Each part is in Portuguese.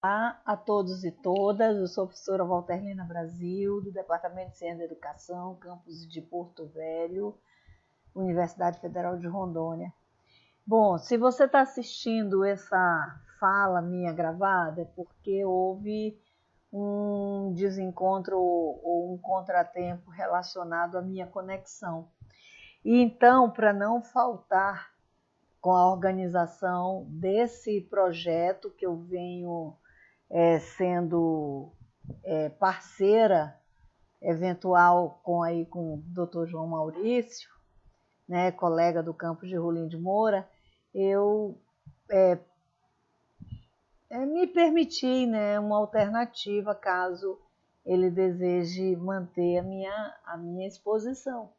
Olá a todos e todas, eu sou a professora Walterlina Brasil, do Departamento de Ciência da Educação, campus de Porto Velho, Universidade Federal de Rondônia. Bom, se você está assistindo essa fala minha gravada, é porque houve um desencontro ou um contratempo relacionado à minha conexão. E então, para não faltar com a organização desse projeto que eu venho sendo parceira eventual com o Dr. João Maurício, né, colega do campus de Rolim de Moura, eu me permiti, né, uma alternativa caso ele deseje manter a minha exposição,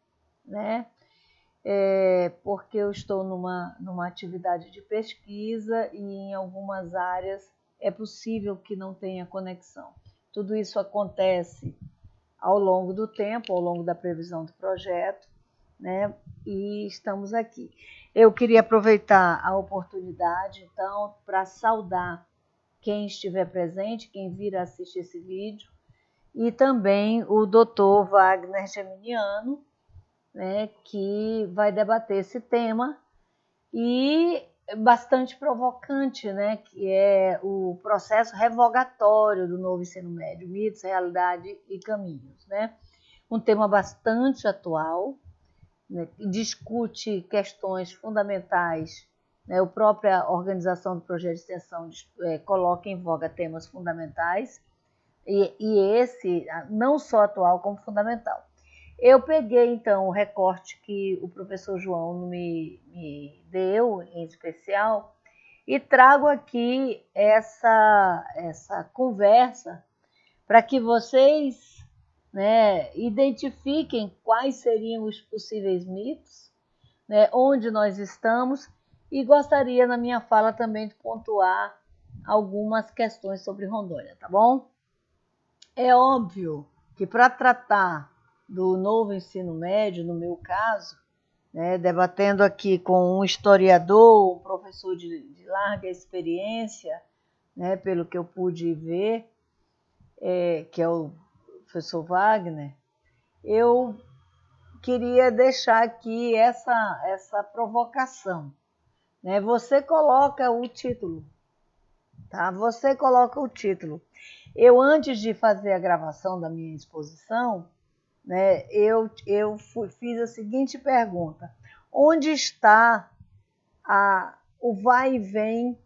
né? Porque eu estou numa atividade de pesquisa e em algumas áreas é possível que não tenha conexão. Tudo isso acontece ao longo do tempo, ao longo da previsão do projeto, né? E estamos aqui. Eu queria aproveitar a oportunidade, então, para saudar quem estiver presente, quem vir assistir esse vídeo, e também o Dr. Wagner Geminiano, né, que vai debater esse tema e bastante provocante, né, que é o processo revogatório do novo ensino médio, mitos, realidade e caminhos, né? Um tema bastante atual, né, que discute questões fundamentais, né? A própria organização do projeto de extensão coloca em voga temas fundamentais e esse não só atual como fundamental. Eu peguei, então, o recorte que o professor João me deu, em especial, e trago aqui essa conversa para que vocês, né, identifiquem quais seriam os possíveis mitos, né, onde nós estamos, e gostaria, na minha fala, também de pontuar algumas questões sobre Rondônia, tá bom? É óbvio que para tratar do novo ensino médio, no meu caso, né, debatendo aqui com um historiador, um professor de larga experiência, né, pelo que eu pude ver, que é o professor Wagner, eu queria deixar aqui essa provocação. Né? Você coloca o título, tá? Você coloca o título. Eu, antes de fazer a gravação da minha exposição, né, fiz a seguinte pergunta: onde está o vai e vem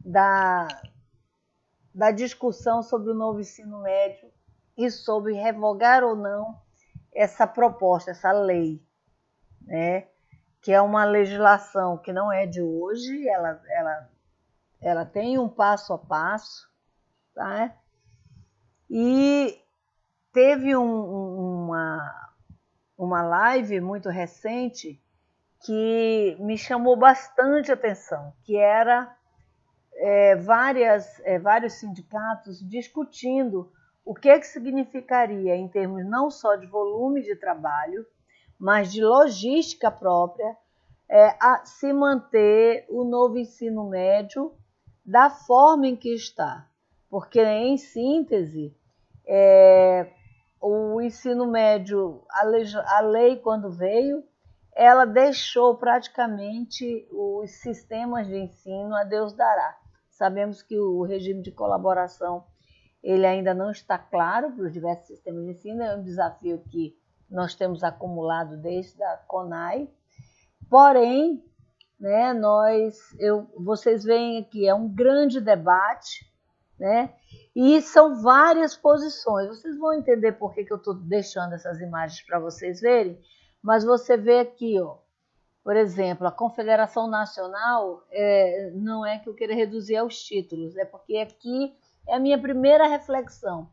da discussão sobre o novo ensino médio e sobre revogar ou não essa proposta, essa lei, né, que é uma legislação que não é de hoje, ela tem um passo a passo, tá? E teve uma live muito recente que me chamou bastante atenção, que era vários sindicatos discutindo o que significaria, em termos não só de volume de trabalho, mas de logística própria, se manter o novo ensino médio da forma em que está. Porque, em síntese, o ensino médio, a lei quando veio, ela deixou praticamente os sistemas de ensino a Deus dará. Sabemos que o regime de colaboração ele ainda não está claro para os diversos sistemas de ensino, é um desafio que nós temos acumulado desde a CONAI. Porém, né, vocês veem aqui, é um grande debate, né? E são várias posições. Vocês vão entender por que eu estou deixando essas imagens para vocês verem, mas você vê aqui, ó, por exemplo, a Confederação Nacional, não é que eu queira reduzir aos títulos, é porque aqui é a minha primeira reflexão.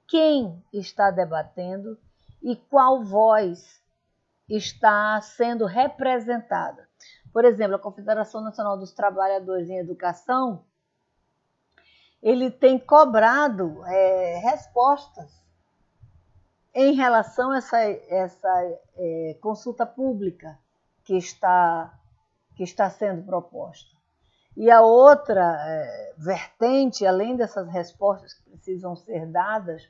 Quem está debatendo e qual voz está sendo representada? Por exemplo, a Confederação Nacional dos Trabalhadores em Educação, ele tem cobrado respostas em relação a essa consulta pública que está sendo proposta. E a outra vertente, além dessas respostas que precisam ser dadas,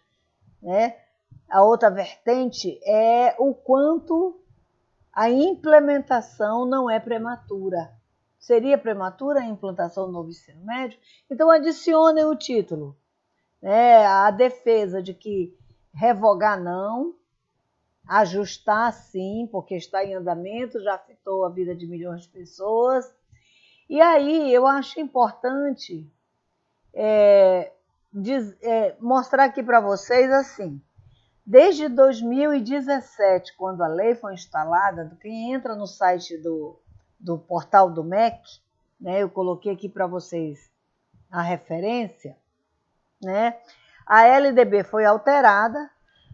né, a outra vertente é o quanto a implementação não é prematura. Seria prematura a implantação do novo ensino médio? Então, adicionem o título, né, a defesa de que revogar não, ajustar sim, porque está em andamento, já afetou a vida de milhões de pessoas. E aí eu acho importante mostrar aqui para vocês assim, desde 2017, quando a lei foi instalada, quem entra no site do portal do MEC, né, eu coloquei aqui para vocês a referência, né, a LDB foi alterada,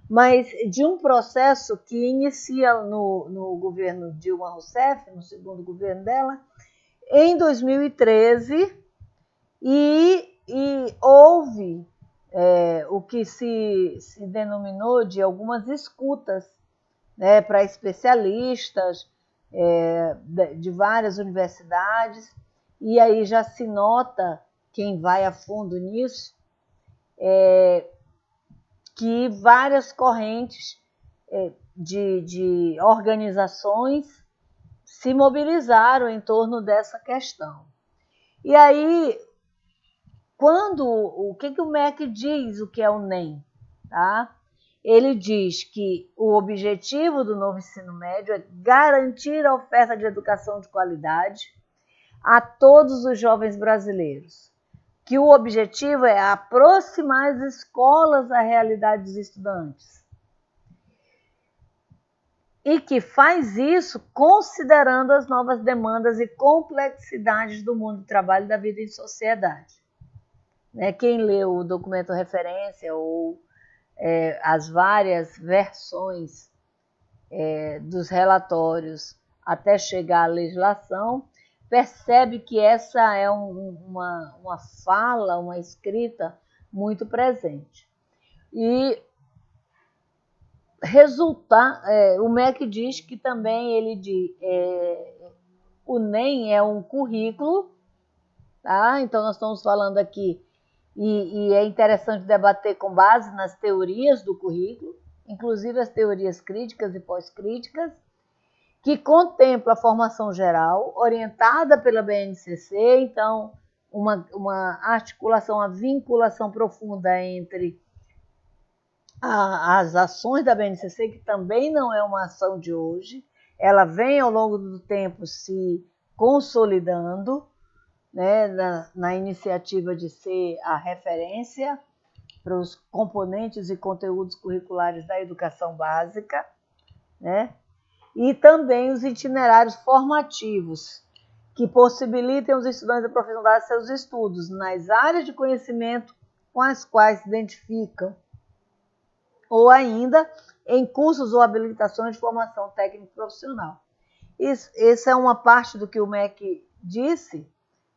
mas de um processo que inicia no governo Dilma Rousseff, no segundo governo dela, em 2013, e houve o que se denominou de algumas escutas, né, para especialistas de várias universidades, e aí já se nota, quem vai a fundo nisso, que várias correntes de organizações se mobilizaram em torno dessa questão. E aí, o que o MEC diz o que é o NEM? Tá? Ele diz que o objetivo do novo ensino médio é garantir a oferta de educação de qualidade a todos os jovens brasileiros, que o objetivo é aproximar as escolas da realidade dos estudantes e que faz isso considerando as novas demandas e complexidades do mundo do trabalho e da vida em sociedade. Quem leu o documento referência ou as várias versões dos relatórios até chegar à legislação, percebe que essa é uma fala, uma escrita muito presente. E o MEC diz que também o NEM é um currículo, tá? Então nós estamos falando aqui, e é interessante debater com base nas teorias do currículo, inclusive as teorias críticas e pós-críticas, que contempla a formação geral, orientada pela BNCC, então uma articulação, uma vinculação profunda entre as ações da BNCC, que também não é uma ação de hoje, ela vem ao longo do tempo se consolidando, né, na iniciativa de ser a referência para os componentes e conteúdos curriculares da educação básica, né? E também os itinerários formativos, que possibilitem aos estudantes aprofundar seus estudos nas áreas de conhecimento com as quais se identificam, ou ainda em cursos ou habilitações de formação técnico profissional. Essa é uma parte do que o MEC disse,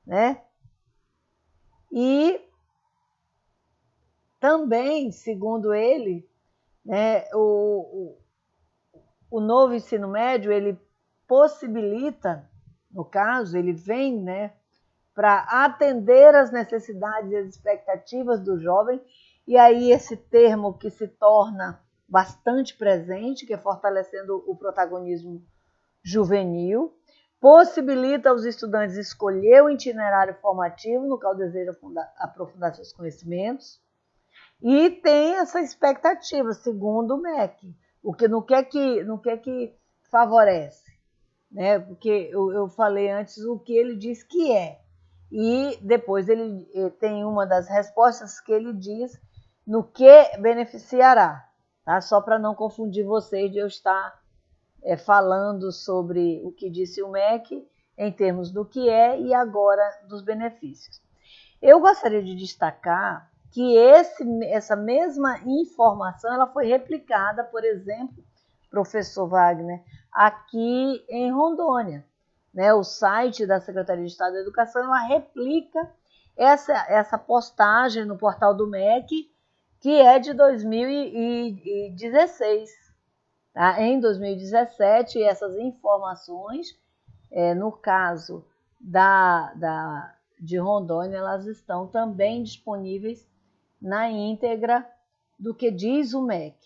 né? E também, segundo ele, né, o novo ensino médio, ele possibilita, no caso, ele vem, né, para atender às necessidades e às expectativas do jovem, e aí esse termo que se torna bastante presente, que é fortalecendo o protagonismo juvenil, possibilita aos estudantes escolher o itinerário formativo, no qual desejam aprofundar seus conhecimentos, e tem essa expectativa, segundo o MEC, o que não quer que favorece, né? Porque eu falei antes o que ele diz que é, e depois ele tem uma das respostas que ele diz no que beneficiará, tá? Só para não confundir vocês de eu estar falando sobre o que disse o MEC em termos do que é e agora dos benefícios. Eu gostaria de destacar que essa mesma informação ela foi replicada, por exemplo, professor Wagner, aqui em Rondônia. Né? O site da Secretaria de Estado da Educação ela replica essa postagem no portal do MEC, que é de 2016. Tá? Em 2017, essas informações, no caso de Rondônia, elas estão também disponíveis na íntegra do que diz o MEC,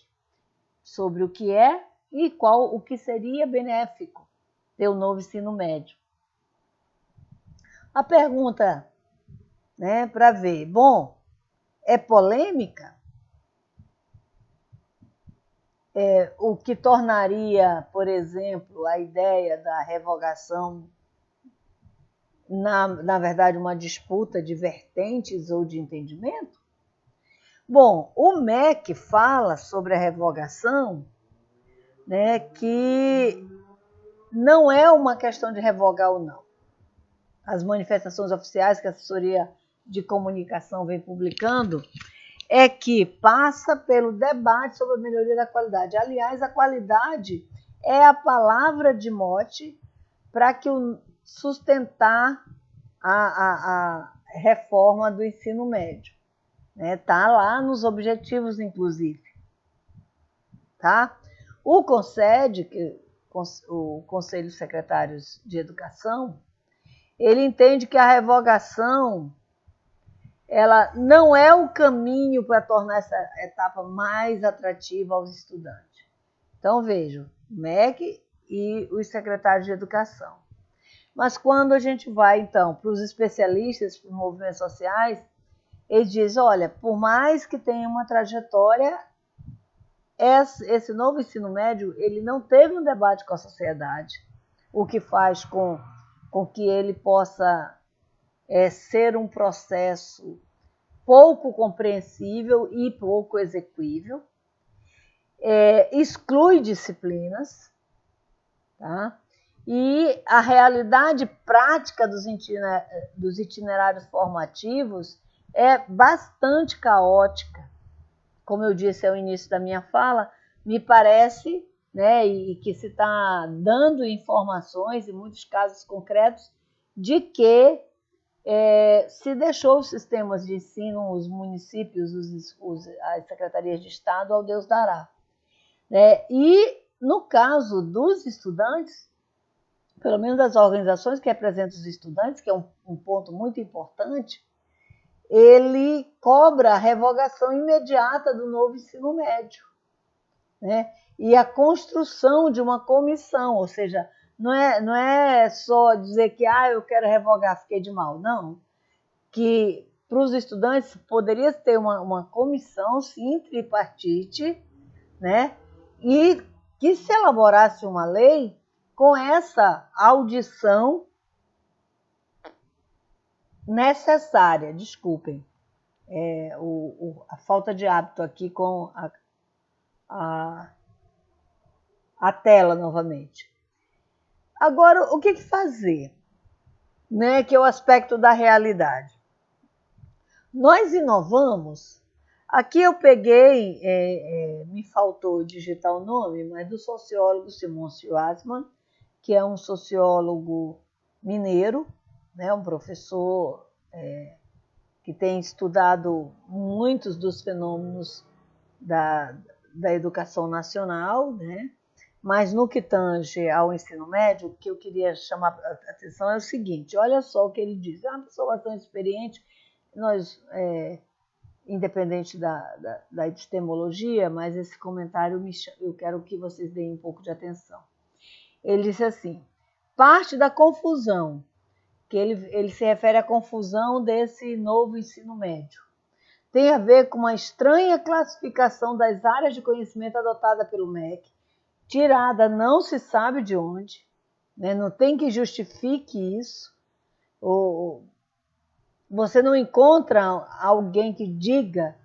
sobre o que é e o que seria benéfico ter o novo ensino médio. A pergunta, né, para ver, bom, é polêmica? O que tornaria, por exemplo, a ideia da revogação, na verdade, uma disputa de vertentes ou de entendimento? Bom, o MEC fala sobre a revogação, né, que não é uma questão de revogar ou não. As manifestações oficiais que a assessoria de comunicação vem publicando é que passa pelo debate sobre a melhoria da qualidade. Aliás, a qualidade é a palavra de mote para que sustentar a reforma do ensino médio. Está lá nos objetivos, inclusive. Tá? O CONSED, o Conselho de Secretários de Educação, ele entende que a revogação ela não é o caminho para tornar essa etapa mais atrativa aos estudantes. Então, vejam, o MEC e os secretários de educação. Mas quando a gente vai, então, para os especialistas, para os movimentos sociais, eles dizem, olha, por mais que tenha uma trajetória, esse novo ensino médio ele não teve um debate com a sociedade, o que faz com que ele possa ser um processo pouco compreensível e pouco execuível, exclui disciplinas, tá? E a realidade prática dos itinerários formativos é bastante caótica. Como eu disse ao início da minha fala, me parece, né, e que se está dando informações, em muitos casos concretos, de que se deixou os sistemas de ensino, os municípios, as secretarias de Estado, ao Deus dará. E, no caso dos estudantes, pelo menos das organizações que representam os estudantes, que é um ponto muito importante, ele cobra a revogação imediata do novo ensino médio, né? E a construção de uma comissão, ou seja, não é só dizer que eu quero revogar, fiquei de mal, não. Que para os estudantes poderia ter uma comissão, sim, tripartite, né? E que se elaborasse uma lei com essa audição necessária, desculpem, a falta de hábito aqui com a tela novamente. Agora, o que fazer? Né, que é o aspecto da realidade. Nós inovamos, aqui eu peguei, me faltou digitar o nome, mas do sociólogo Simon Schwarzman, que é um sociólogo mineiro, né, um professor que tem estudado muitos dos fenômenos da educação nacional, né? Mas no que tange ao ensino médio, o que eu queria chamar a atenção é o seguinte, olha só o que ele diz, é uma pessoa bastante experiente, nós, independente da epistemologia, mas esse comentário eu quero que vocês deem um pouco de atenção. Ele disse assim, parte da confusão, que ele se refere à confusão desse novo ensino médio, tem a ver com uma estranha classificação das áreas de conhecimento adotada pelo MEC, tirada não se sabe de onde, né? Não tem que justifique isso, você não encontra alguém que diga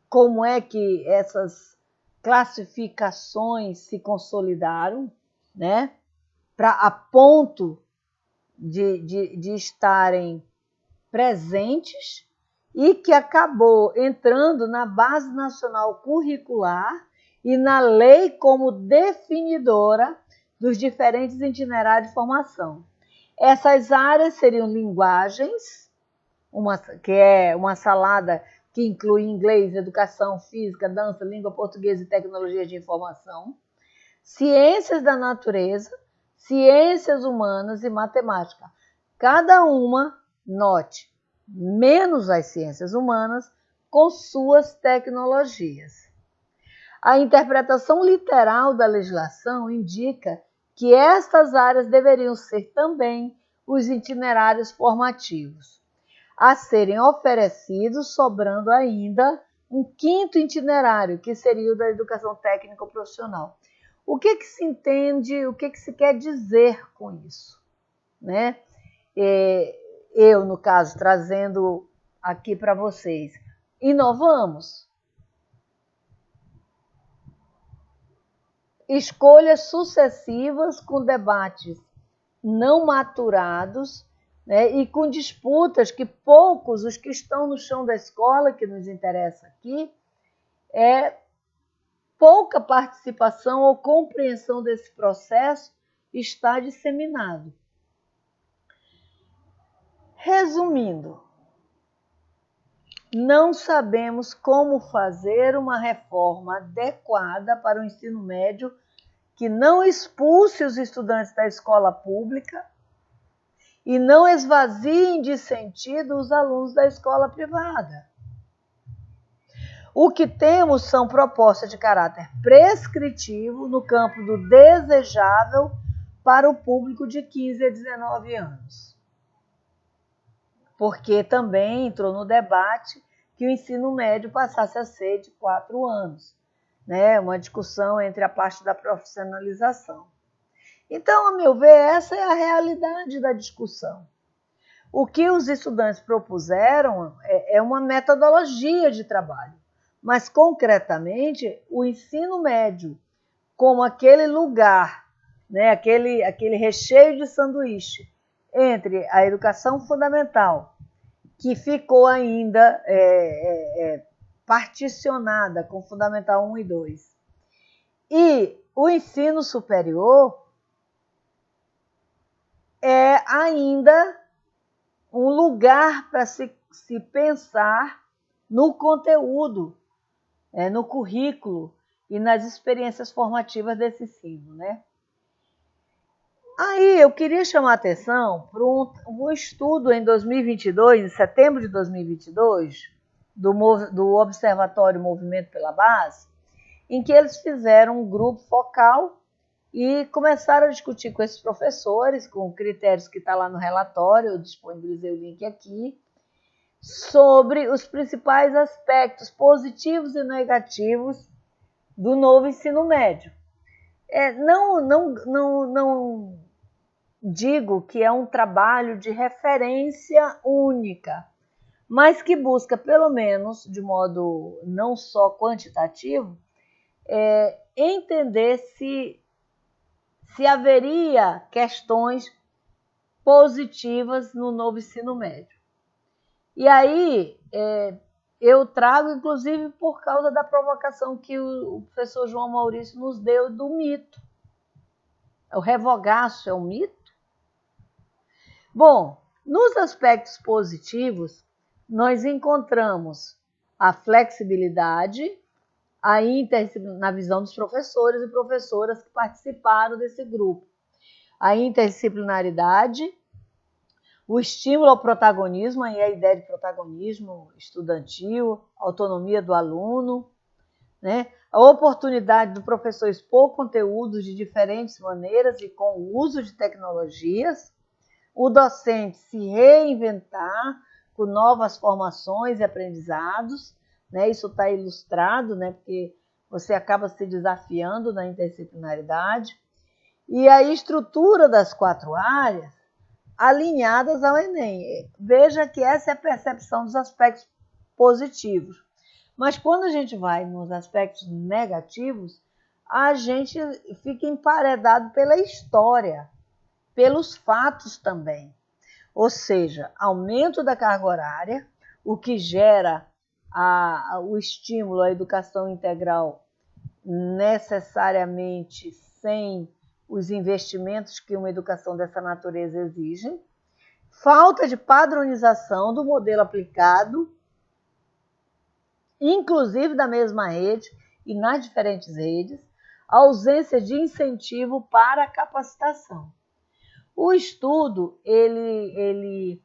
como é que essas classificações se consolidaram, né? A ponto de estarem presentes e que acabou entrando na Base Nacional Curricular e na lei como definidora dos diferentes itinerários de formação. Essas áreas seriam linguagens, que é uma salada que inclui inglês, educação, física, dança, língua portuguesa e tecnologia de informação, ciências da natureza, ciências humanas e matemática. Cada uma, note, menos as ciências humanas com suas tecnologias. A interpretação literal da legislação indica que estas áreas deveriam ser também os itinerários formativos, a serem oferecidos, sobrando ainda um quinto itinerário, que seria o da educação técnico-profissional. O que se entende, o que se quer dizer com isso? Né? Eu, no caso, trazendo aqui para vocês, inovamos. Escolhas sucessivas com debates não maturados, né, e com disputas que poucos, os que estão no chão da escola, que nos interessa aqui, pouca participação ou compreensão desse processo está disseminado. Resumindo, não sabemos como fazer uma reforma adequada para o ensino médio que não expulse os estudantes da escola pública e não esvaziem de sentido os alunos da escola privada. O que temos são propostas de caráter prescritivo no campo do desejável para o público de 15 a 19 anos. Porque também entrou no debate que o ensino médio passasse a ser de 4 anos. Né? Uma discussão entre a parte da profissionalização. Então, a meu ver, essa é a realidade da discussão. O que os estudantes propuseram é uma metodologia de trabalho, mas, concretamente, o ensino médio, como aquele lugar, né, aquele recheio de sanduíche entre a educação fundamental, que ficou ainda particionada com Fundamental 1 e 2, e o ensino superior é ainda um lugar para se pensar no conteúdo, no currículo e nas experiências formativas desse ensino, né? Aí eu queria chamar a atenção para um estudo em 2022, em setembro de 2022, do Observatório Movimento pela Base, em que eles fizeram um grupo focal e começaram a discutir com esses professores, com critérios que está lá no relatório, eu disponibilizei o link aqui, sobre os principais aspectos positivos e negativos do novo ensino médio. Não digo que é um trabalho de referência única, mas que busca, pelo menos de modo não só quantitativo, entender se haveria questões positivas no novo ensino médio. E aí eu trago, inclusive, por causa da provocação que o professor João Maurício nos deu do mito. O revogaço é um mito? Bom, nos aspectos positivos, nós encontramos a flexibilidade, na visão dos professores e professoras que participaram desse grupo, a interdisciplinaridade, o estímulo ao protagonismo, aí a ideia de protagonismo estudantil, autonomia do aluno, né? A oportunidade do professor expor conteúdos de diferentes maneiras e com o uso de tecnologias, o docente se reinventar com novas formações e aprendizados, né? Isso está ilustrado, né? Porque você acaba se desafiando na interdisciplinaridade, e a estrutura das 4 áreas alinhadas ao Enem. Veja que essa é a percepção dos aspectos positivos. Mas quando a gente vai nos aspectos negativos, a gente fica emparedado pela história, pelos fatos também. Ou seja, aumento da carga horária, o que gera o estímulo à educação integral necessariamente sem os investimentos que uma educação dessa natureza exige, falta de padronização do modelo aplicado, inclusive da mesma rede e nas diferentes redes, ausência de incentivo para a capacitação. O estudo ele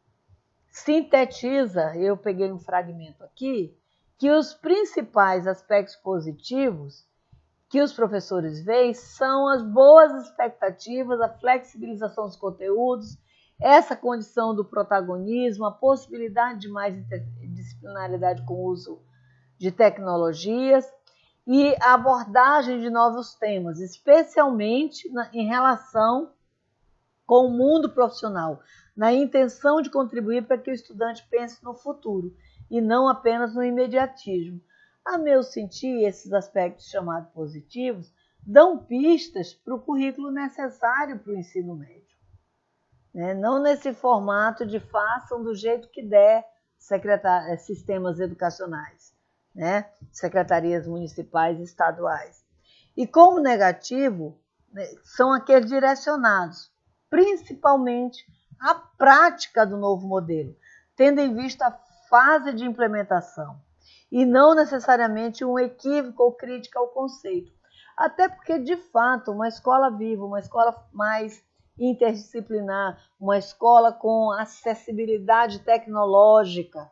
sintetiza, eu peguei um fragmento aqui, que os principais aspectos positivos que os professores veem são as boas expectativas, a flexibilização dos conteúdos, essa condição do protagonismo, a possibilidade de mais interdisciplinaridade com o uso de tecnologias e a abordagem de novos temas, especialmente em relação com o mundo profissional, na intenção de contribuir para que o estudante pense no futuro e não apenas no imediatismo. A meu sentir, esses aspectos chamados positivos dão pistas para o currículo necessário para o ensino médio. Não nesse formato de façam do jeito que der sistemas educacionais, secretarias municipais e estaduais. E como negativo, são aqueles direcionados principalmente à prática do novo modelo, tendo em vista a fase de implementação e não necessariamente um equívoco ou crítica ao conceito. Até porque, de fato, uma escola viva, uma escola mais interdisciplinar, uma escola com acessibilidade tecnológica,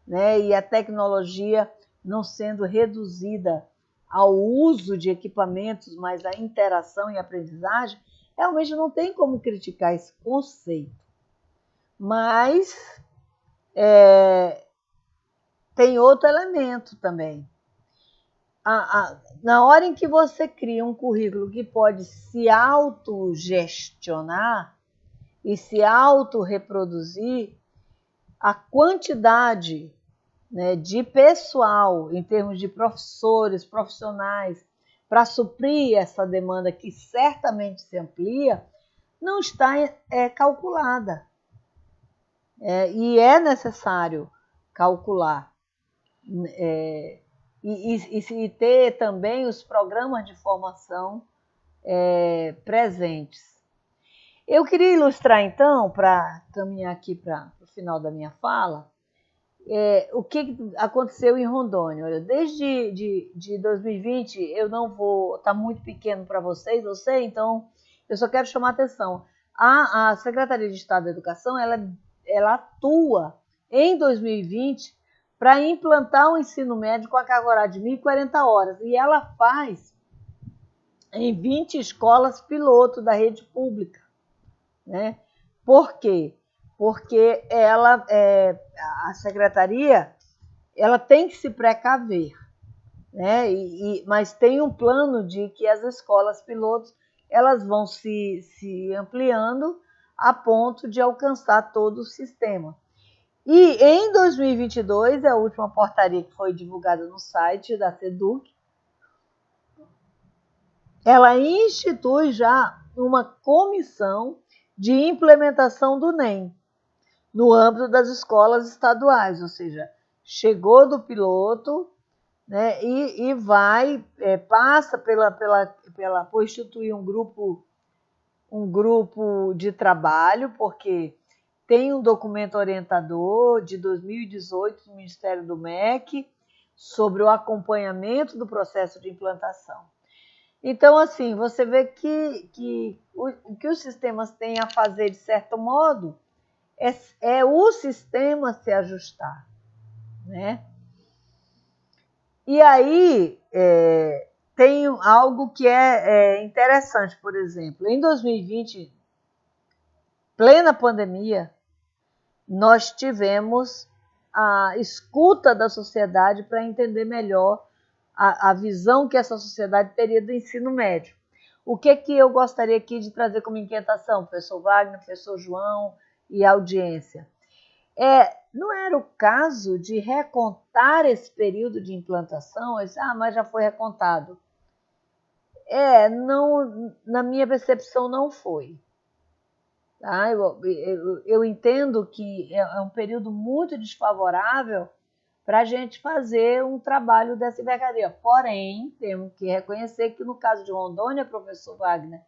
e a tecnologia não sendo reduzida ao uso de equipamentos, mas à interação e aprendizagem, realmente não tem como criticar esse conceito. Mas tem outro elemento também. Na hora em que você cria um currículo que pode se autogestionar e se autorreproduzir, a quantidade de pessoal, em termos de professores, profissionais, para suprir essa demanda que certamente se amplia, não está calculada. E é necessário calcular. E ter também os programas de formação presentes. Eu queria ilustrar, então, para caminhar aqui para o final da minha fala, o que aconteceu em Rondônia. Olha, desde de 2020, eu não vou... Está muito pequeno para vocês, eu sei, então eu só quero chamar a atenção. A Secretaria de Estado da Educação, ela atua em 2020 para implantar o ensino médio com a carga horária de 1.040 horas. E ela faz em 20 escolas piloto da rede pública. Por quê? Porque a secretaria ela tem que se precaver, mas tem um plano de que as escolas pilotos elas vão se ampliando a ponto de alcançar todo o sistema. E em 2022, a última portaria que foi divulgada no site da SEDUC, ela institui já uma comissão de implementação do NEM no âmbito das escolas estaduais, ou seja, chegou do piloto, e passa por instituir um grupo de trabalho, porque tem um documento orientador de 2018 do Ministério do MEC sobre o acompanhamento do processo de implantação. Então, assim, você vê que o que os sistemas têm a fazer, de certo modo, é o sistema se ajustar. E aí, tem algo que é interessante, por exemplo. Em 2020, plena pandemia, nós tivemos a escuta da sociedade para entender melhor a visão que essa sociedade teria do ensino médio. O que eu gostaria aqui de trazer como inquietação, professor Wagner, professor João e audiência? Não era o caso de recontar esse período de implantação? Mas já foi recontado. Não, na minha percepção não foi. Tá? Eu entendo que é um período muito desfavorável para a gente fazer um trabalho dessa envergadura. Porém, temos que reconhecer que no caso de Rondônia, professor Wagner,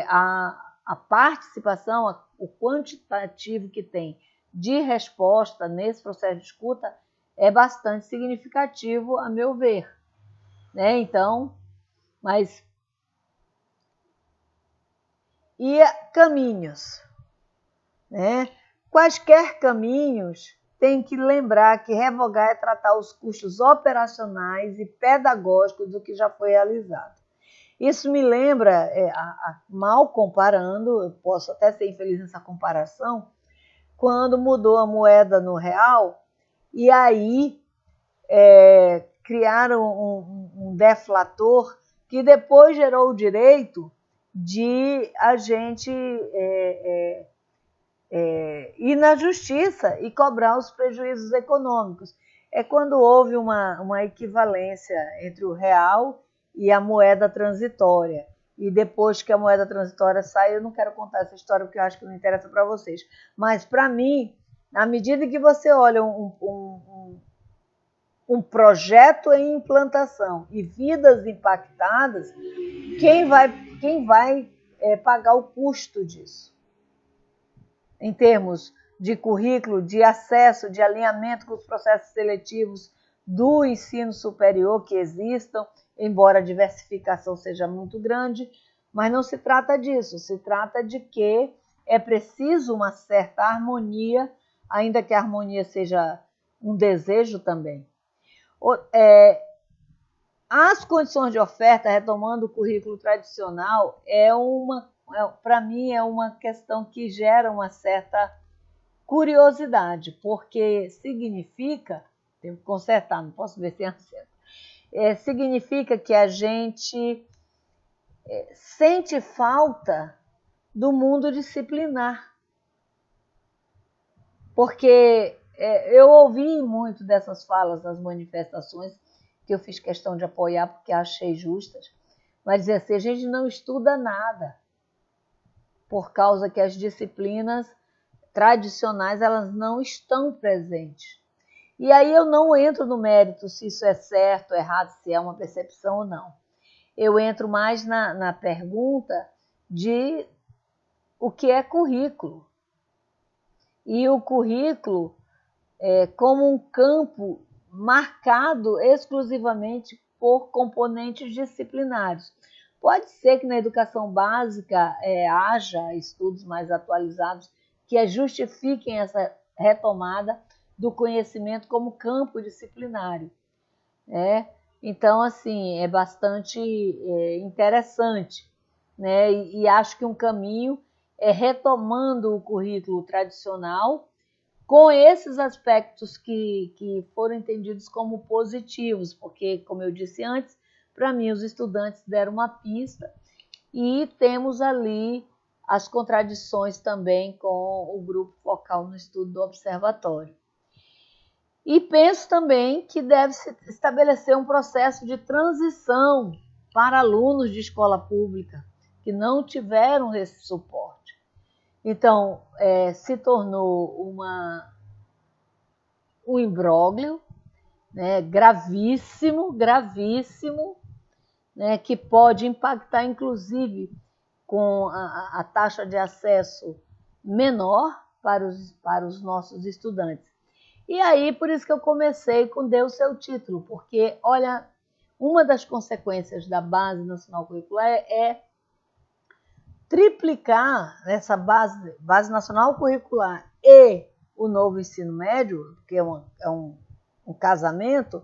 a participação, o quantitativo que tem de resposta nesse processo de escuta é bastante significativo, a meu ver. Então, mas... E caminhos, Quaisquer caminhos, tem que lembrar que revogar é tratar os custos operacionais e pedagógicos do que já foi realizado. Isso me lembra, mal comparando, eu posso até ser infeliz nessa comparação, quando mudou a moeda no real, e aí criaram um deflator que depois gerou o direito de a gente ir na justiça e cobrar os prejuízos econômicos. É quando houve uma equivalência entre o real e a moeda transitória. E depois que a moeda transitória sai, eu não quero contar essa história porque eu acho que não interessa para vocês. Mas, para mim, na medida que você olha um projeto em implantação e vidas impactadas, quem vai pagar o custo disso? Em termos de currículo, de acesso, de alinhamento com os processos seletivos do ensino superior que existam, embora a diversificação seja muito grande, mas não se trata disso, se trata de que é preciso uma certa harmonia, ainda que a harmonia seja um desejo também. As condições de oferta, retomando o currículo tradicional, para mim, é uma questão que gera uma certa curiosidade, porque significa, tenho que consertar, não posso ver sem acerto, significa que a gente sente falta do mundo disciplinar. Porque eu ouvi muito dessas falas nas manifestações, que eu fiz questão de apoiar porque achei justas, mas dizer assim, a gente não estuda nada, por causa que as disciplinas tradicionais elas não estão presentes. E aí eu não entro no mérito se isso é certo, errado, se é uma percepção ou não. Eu entro mais na pergunta de o que é currículo. E o currículo como um campo marcado exclusivamente por componentes disciplinares. Pode ser que na educação básica haja estudos mais atualizados que justifiquem essa retomada do conhecimento como campo disciplinário. Então, assim, é bastante interessante, né? E acho que um caminho é retomando o currículo tradicional com esses aspectos que foram entendidos como positivos, porque, como eu disse antes, para mim os estudantes deram uma pista e temos ali as contradições também com o grupo focal no estudo do observatório. E penso também que deve-se estabelecer um processo de transição para alunos de escola pública que não tiveram esse suporte. Então, se tornou um imbróglio, né, gravíssimo, né, que pode impactar, inclusive, com a taxa de acesso menor para os nossos estudantes. E aí, por isso que eu comecei com Dê o Seu Título, porque, olha, uma das consequências da Base Nacional Curricular é triplicar essa base nacional curricular e o novo ensino médio, que é um casamento,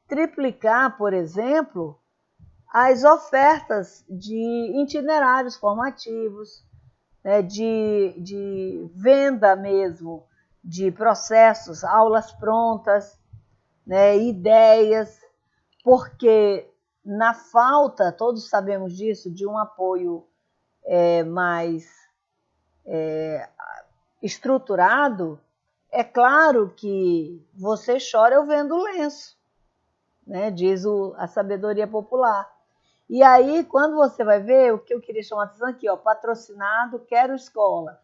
triplicar, por exemplo, as ofertas de itinerários formativos, né, de venda mesmo, de processos, aulas prontas, né, ideias, porque na falta, todos sabemos disso, de um apoio mais estruturado, é claro que você chora eu vendo o lenço, né? Diz a sabedoria popular. E aí, quando você vai ver, o que eu queria chamar a atenção aqui, patrocinado, quero escola,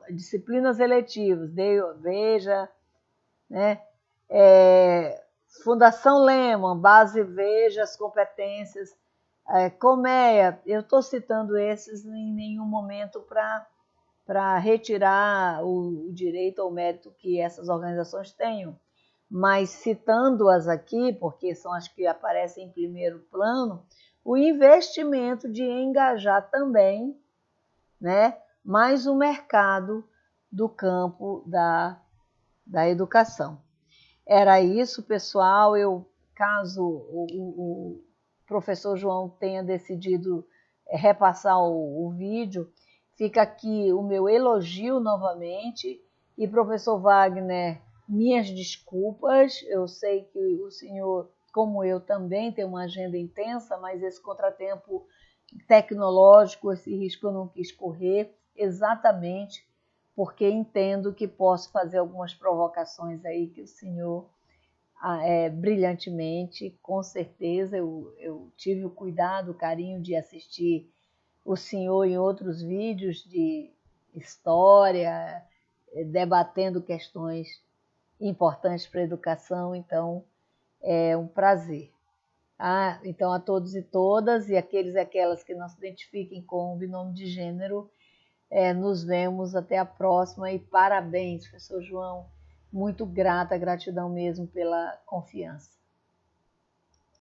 disciplinas eletivas, veja, né? Fundação Lehman, base veja as competências, Colmeia, eu estou citando esses em nenhum momento para retirar o direito ou mérito que essas organizações tenham, mas citando-as aqui, porque são as que aparecem em primeiro plano, o investimento de engajar também, né, mais o mercado do campo da educação. Era isso, pessoal. Caso o professor João tenha decidido repassar o vídeo, fica aqui o meu elogio novamente. E, professor Wagner, minhas desculpas. Eu sei que o senhor, como eu, também tem uma agenda intensa, mas esse contratempo tecnológico, esse risco eu não quis correr, exatamente porque entendo que posso fazer algumas provocações aí que o senhor brilhantemente, com certeza, eu tive o cuidado, o carinho de assistir o senhor em outros vídeos de história, debatendo questões importantes para a educação, então é um prazer. Então, a todos e todas, e aqueles e aquelas que não se identifiquem com o binômio de gênero, nos vemos até a próxima e parabéns, professor João. Muito grata, gratidão mesmo pela confiança.